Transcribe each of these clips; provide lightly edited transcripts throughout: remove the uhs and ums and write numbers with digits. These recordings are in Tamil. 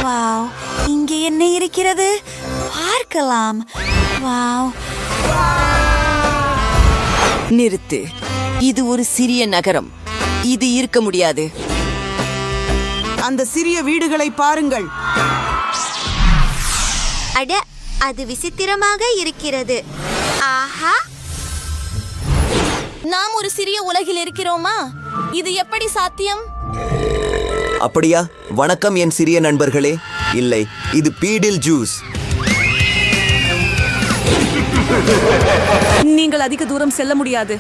வாவ், இங்கே என்ன இருக்கிறது? பார்க்கலாம். வாவ். நிறுத்து. இது ஒரு சிறிய நகரம். இது இருக்க முடியாது. அந்த சிறிய வீடுகளை பாருங்கள். அட, அது விசித்திரமாக இருக்கிறது. ஆஹா, நாம் ஒரு சிறிய உலகில் இருக்கிறோமா? இது எப்படி சாத்தியம்? அப்படியா? வணக்கம் என் சிறிய நண்பர்களே. இல்லை, இது பீடில் ஜூஸ். நீங்கள் அதிக தூரம் செல்ல முடியாது.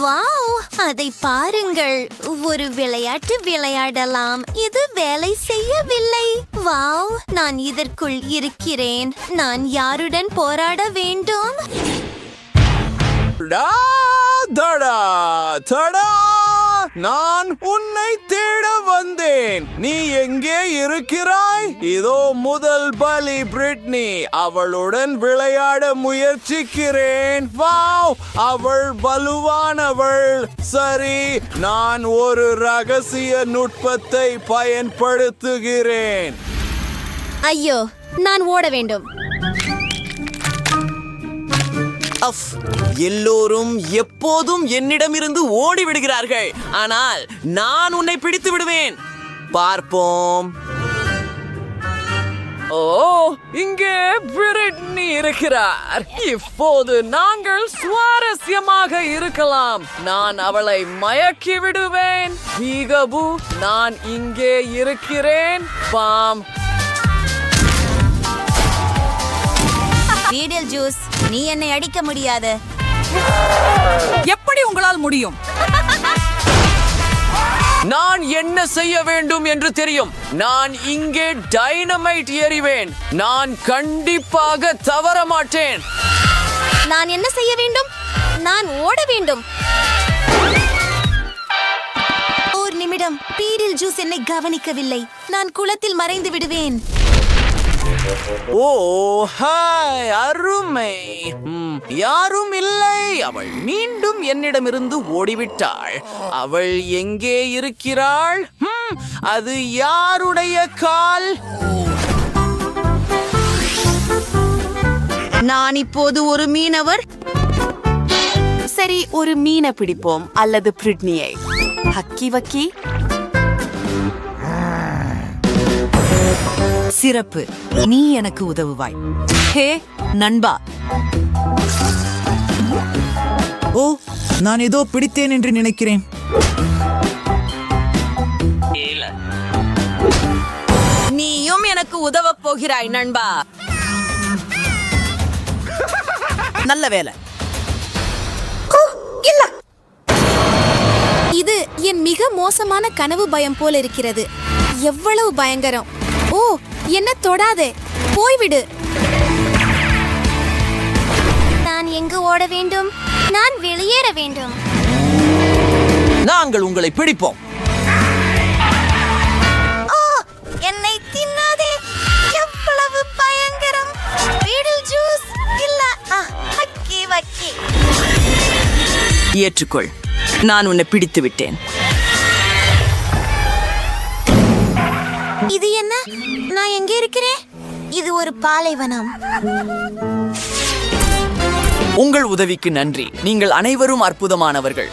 வாவ், அதை பாருங்கள். ஒரு விளையாட்டு விளையாடலாம். இது வேலை செய்யவில்லை. வாவ், நான் இதற்குள் இருக்கிறேன். நான் யாருடன் போராட வேண்டும்? நான் உன்னை தேட வந்தேன். நீ எங்கே இருக்கிறாய்? இதோ முதல் பலி பிரிட்னி. அவளுடன் விளையாட முயற்சிக்கிறேன். வாவ், அவள் வலுவானவள். சரி, நான் ஒரு ரகசிய நுட்பத்தை பயன்படுத்துகிறேன். ஐயோ, நான் ஓட வேண்டும். அஃப், எல்லோரும் எப்போதும் என்னிடமிருந்து ஓடி விடுகிறார்கள். ஆனால் நான் உன்னை பிடித்து விடுவேன். பார்ப்போம். ஓ, இங்கே பிரிட்னி இருக்கிறார். இப்போது நாங்கள் சுவாரஸ்யமாக இருக்கலாம். நான் அவளை மயக்கி விடுவேன். பீகபு, நான் இங்கே இருக்கிறேன். பாம். பீடில் ஜூஸ், நீ என்னை அடிக்க முடியாது. எப்படி உங்களால் முடியும்? நான் என்ன செய்ய வேண்டும் என்று தெரியும். நான் இங்கே டைனமைட் எறிவேன். நான் கண்டிப்பாக தவற மாட்டேன். நான் என்ன செய்ய வேண்டும்? நான் ஓட வேண்டும். ஒரு நிமிடம். பீடில் ஜூஸ் என்னை கவனிக்கவில்லை. நான் குளத்தில் மறைந்து விடுவேன். ஓ, ஹாய், அருமை. யாரும் இல்லை. அவள் மீண்டும் என்னிடமிருந்து ஓடிவிட்டாள். அவள் எங்கே இருக்கிறாள்? அது யாருடைய கால்? நான் இப்போது ஒரு மீனவர். சரி, ஒரு மீனை பிடிப்போம். அல்லது பிரிட்னியை. ஹக்கி வக்கி. சிறப்பு, நீ எனக்கு உதவுவாய். ஹே நண்பா. ஓ, நான் ஏதோ பிடித்தேன் என்று நினைக்கிறேன். நீயும் எனக்கு உதவப் போகிறாய் நண்பா. நல்ல வேலை. இது என் மிக மோசமான கனவு பயம் போல இருக்கிறது. எவ்வளவு பயங்கரம்! ஓ, என்ன தொடாதே, போய்விடு. நான் எங்கு ஓட வேண்டும்? நான் வெளியேற வேண்டும். நாங்கள் உங்களை பிடிப்போம். என்னை தின்னாதே. எவ்வளவு பயங்கரம்! பீடில் ஜூஸ் இல்ல, ஹக்கி வக்கி. ஏற்றுக்கொள், நான் உன்னை பிடித்து விட்டேன். இது என்ன? நான் எங்கே இருக்கிறேன்? இது ஒரு பாலைவனம். உங்கள் உதவிக்கு நன்றி. நீங்கள் அனைவரும் அற்புதமானவர்கள்.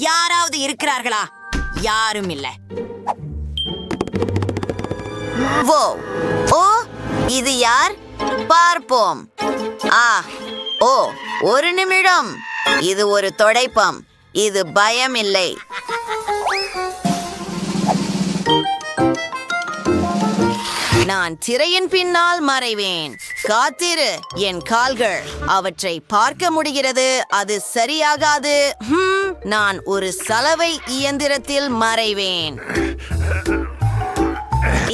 யாராவது இருக்கிறார்களா? யாரும் இல்ல. ஓ, இது யார்? பார்ப்போம். ஓ, ஒரு நிமிடம். இது ஒரு தொடைப்பம். இது பயம் இல்லை. நான் திரையின் பின்னால் மறைவேன். காத்திரு, என் கால்கள் அவற்றை பார்க்க முடிகிறது. அது சரியாகாது. நான் ஒரு சலவை இயந்திரத்தில் மறைவேன்.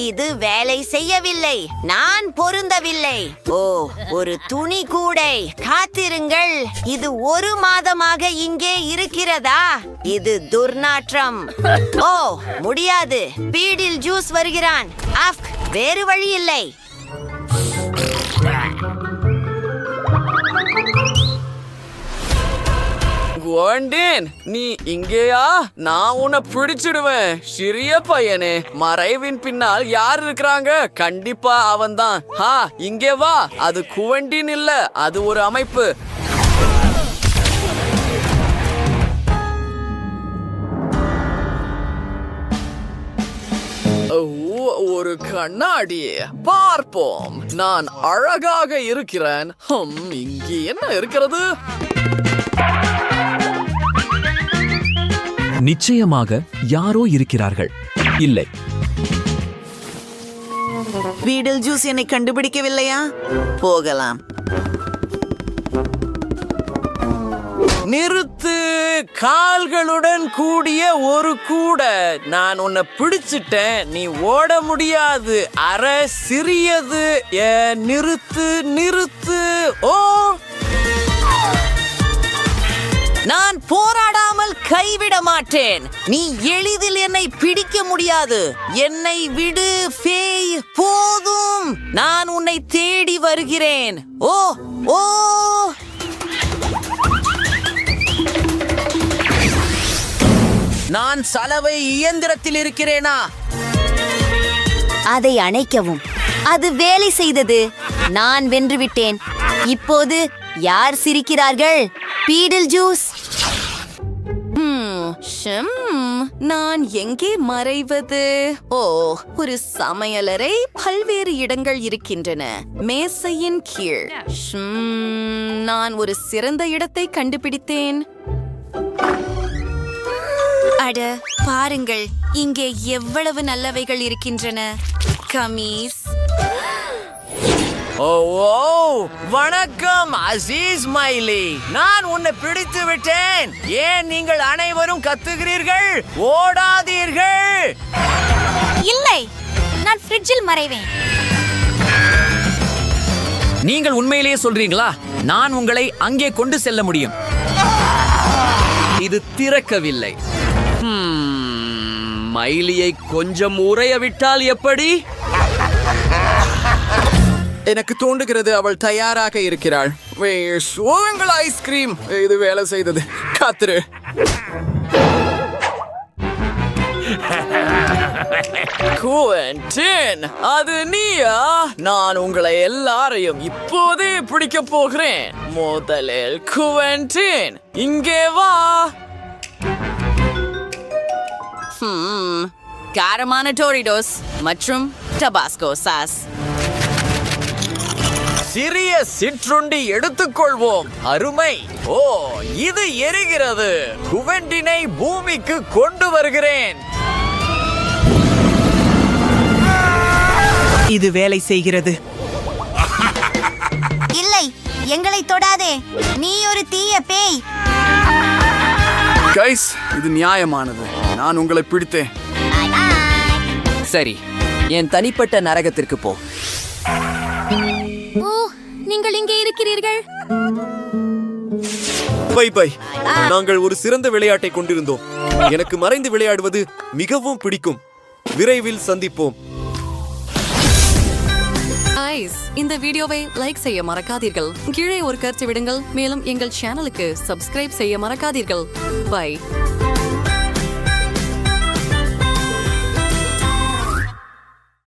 இது வேலை செய்யவில்லை. நான் பொருந்தவில்லை. ஓ, ஒரு துணி கூடை. காத்திருங்கள், இது 1 மாதமாக இங்கே இருக்கிறதா? இது துர்நாற்றம். ஓ, முடியாது. பீடில் ஜூஸ் வருகிறான். வேறு வழி இல்லை. குவண்டின், நீ இங்கேயா? நான் உன்னை பிடிச்சிடுவேன். சிறிய பையனே, மறைவின் பின்னால் யார் இருக்கிறாங்க? கண்டிப்பா அவன்தான். இங்கே வா. அது குவண்டின் இல்ல, அது ஒரு அமைப்பு. ஒரு கண்ணாடி. பார்ப்போம். நான் அழகாக இருக்கிறேன். இங்கே என்ன இருக்கிறது? நிச்சயமாக யாரோ இருக்கிறார்கள். இல்லை, பீடில் ஜூஸ் என்னை கண்டுபிடிக்கவில்லையா? போகலாம். நிறுத்து. கால்களுடன் கூடிய ஒரு கூட. நான் உன்னை பிடிச்சிட்டேன். நீ ஓட முடியாது. அரை சிறியது. நிறுத்து, நிறுத்து. ஓ, நான் போராடாமல் கைவிட மாட்டேன். நீ எளிதில் என்னை பிடிக்க முடியாது. என்னை விடு பேய். போதும். நான் உன்னை தேடி வருகிறேன். ஓ ஓ, நான் சலவை இயந்திரத்தில் இருக்கிறேனா? அதை அணைக்கவும். அது வேலை செய்தது. நான் வென்றுவிட்டேன். இப்போது யார் சிரிக்கிறார்கள்? பீடில் ஜூஸ். நான் எங்கே மறைவது? ஓ, ஒரு சமையலறை. பல்வேறு இடங்கள் இருக்கின்றன. மேசையின் கீழ். நான் ஒரு சிறந்த இடத்தை கண்டுபிடித்தேன். அட பாருங்கள், இங்கே எவ்வளவு நல்லவைகள் இருக்கின்றன. கமீஸ். ஓ, வணக்கம் அசீஸ் மைலி. நான் உன்னை பிடித்து விட்டேன். ஏன் நீங்கள் அனைவரும் கத்துகிறீர்கள்? ஓடாதீர்கள். இல்லை, நான் ஃப்ரிட்ஜில் மறைவேன். நீங்கள் உண்மையிலேயே சொல்றீங்களா? நான் உங்களை அங்கே கொண்டு செல்ல முடியும். இது திறக்கவில்லை. மைலியை கொஞ்சம் உறைய விட்டால் எப்படி? எனக்கு தோன்றுகிறது அவள் தயாராக இருக்கிறாள். சோகங்கள் ஐஸ்கிரீம். இது வேலை செய்தது. காத்துரு. குவென்டின், அது நீயா? நான் உங்களை எல்லாரையும் இப்போதே பிடிக்க போகிறேன். முதலில் குவென்டின், இங்கே வா. காரமான டோரிடோஸ் மற்றும் டபாஸ்கோ சாஸ். சிறிய சிற்றுண்டி எடுத்துக்கொள்வோம். அருமை. ஓ, இது எரிகிறது. குவென்டினை பூமிக்கு கொண்டு வருகிறேன். இது வேலை செய்கிறது. இல்லை, எங்களை தொடாதே. நீ ஒரு தீய பேய். கைஸ், இது நியாயமானது. நான் உங்களை பிடித்தேன். சரி, என் தனிப்பட்ட நரகத்திற்கு போ. ஓ, நீங்கள் இங்கே இருக்கிறீர்கள். Bye bye. நாங்கள் ஒரு சிறந்த விளையாட்டை கொண்டிருந்தோம். எனக்கு மறைந்து விளையாடுவது மிகவும் பிடிக்கும். விரைவில் சந்திப்போம். இந்த வீடியோவை லைக் செய்ய மறக்காதீர்கள். கீழே ஒரு கருத்து விடுங்கள். மேலும் எங்கள் சேனலுக்கு சப்ஸ்கிரைப் செய்ய மறக்காதீர்கள். பை.